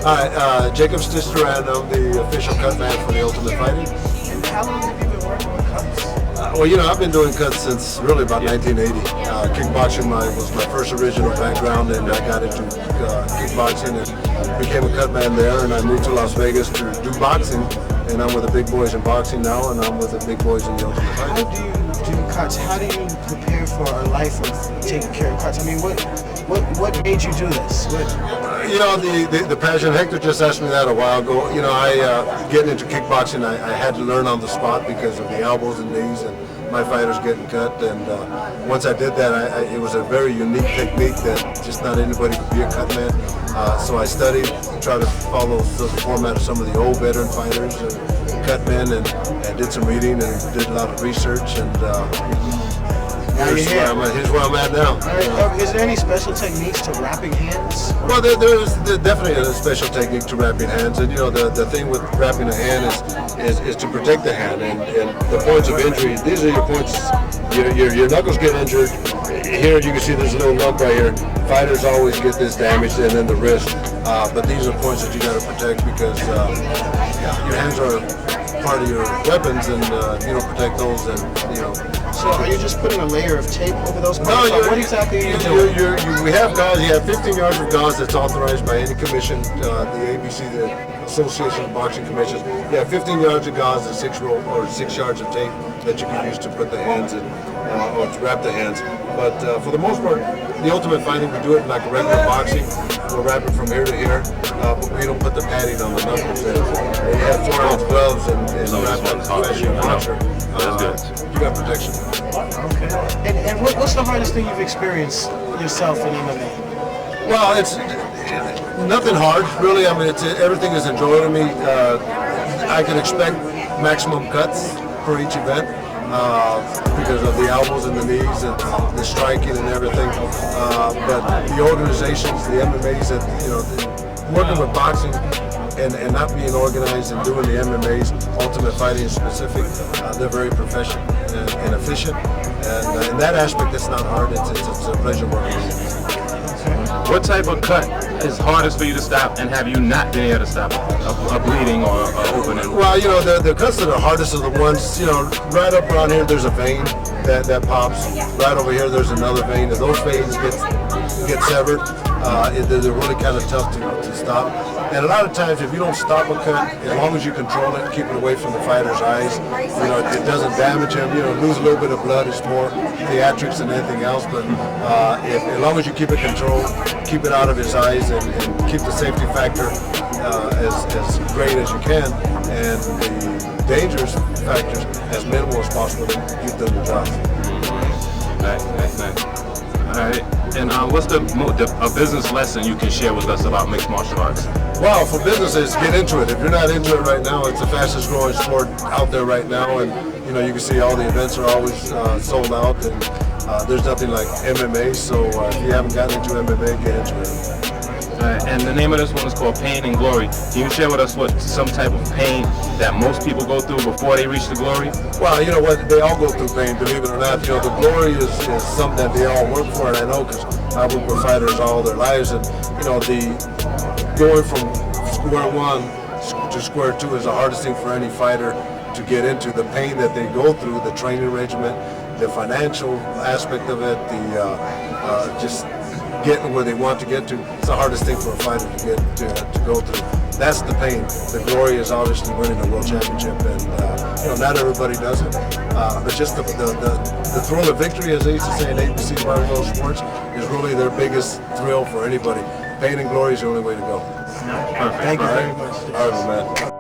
Hi, Jacob Duran. I'm the official Cutman for the Ultimate Fighting. And how long have you been working with cuts? Well, you know, I've been doing cuts since really about 1980. Kickboxing was my first original background, and I got into kickboxing and became a Cutman there. And I moved to Las Vegas to do boxing, and I'm with the big boys in boxing now, and I'm with the big boys in the Ultimate Fighting. How do you do cuts? How do you prepare for a life of taking care of cuts? I mean, what made you do this? You know, the passion. Hector just asked me that a while ago. You know, getting into kickboxing, I had to learn on the spot because of the elbows and knees and my fighters getting cut. And once I did that, it was a very unique technique that just not anybody could be a cut man. So I studied, tried to follow the format of some of the old veteran fighters and cut men, and did some reading and did a lot of research. And here's where I'm at now. Is there any special techniques to wrapping hands? Well, there's definitely a special technique to wrapping hands, and you know the thing with wrapping a hand is to protect the hand and the points of injury. These are your points. Your knuckles get injured. Here you can see there's a little lump right here. Fighters always get this damage, and then the wrist. But these are points that you got to protect because your hands are part of your weapons, and protect those, and you know. So are you just putting a layer of tape over those parts? No, what exactly are you doing? We have gauze. You have 15 yards of gauze that's authorized by any commission, the ABC, the Association of Boxing Commissions. You have 15 yards of gauze and 6 yards of tape that you can use to put the hands in, or to wrap the hands. But for the most part, the Ultimate Fighting, we do it like a regular boxing. We'll wrap it from here to here, but we don't put the padding on the knuckles. And you have 4-ounce gloves and wrap it as a boxer. That's good. You got protection. Okay. And what's the hardest thing you've experienced yourself in MMA? Well, it's nothing hard, really. I mean, everything is enjoyable to me. I can expect maximum cuts for each event because of the elbows and the knees and the striking and everything. But the organizations, the MMAs, that working with boxing and not being organized and doing the MMAs, Ultimate Fighting specific, they're very professional and efficient. And in that aspect, it's not hard. It's a pleasure working with you. What type of cut is hardest for you to stop, and have you not been able to stop a bleeding or opening? Well, the cuts that are hardest are the ones, right up around here there's a vein that pops. Right over here there's another vein, and those veins get severed. They're really kind of tough to stop. And a lot of times, if you don't stop a cut, as long as you control it, keep it away from the fighter's eyes, it doesn't damage him. Lose a little bit of blood. It's more theatrics than anything else. But as long as you keep it controlled, keep it out of his eyes, and keep the safety factor as great as you can, and the dangerous factors as minimal as possible, then you've done the job. Nice. All right. And what's a business lesson you can share with us about mixed martial arts? Well, for businesses, get into it. If you're not into it right now, it's the fastest growing sport out there right now, and you can see all the events are always sold out, and there's nothing like MMA. So if you haven't gotten into MMA, get into it. And the name of this one is called Pain and Glory. Can you share with us what some type of pain that most people go through before they reach the glory? Well, you know what? They all go through pain, believe it or not. The glory is something that they all work for, and I know because I've worked with fighters all their lives, and the going from square one to square two is the hardest thing for any fighter to get into. The pain that they go through, the training regimen, the financial aspect of it, the just getting where they want to get to. It's the hardest thing for a fighter to go through. That's the pain. The glory is obviously winning a world championship, and not everybody does it. But just the thrill of victory, as they used to say in ABC Wide World Sports, is really their biggest thrill for anybody. Pain and glory is the only way to go. Perfect. Thank you very much. All right, man.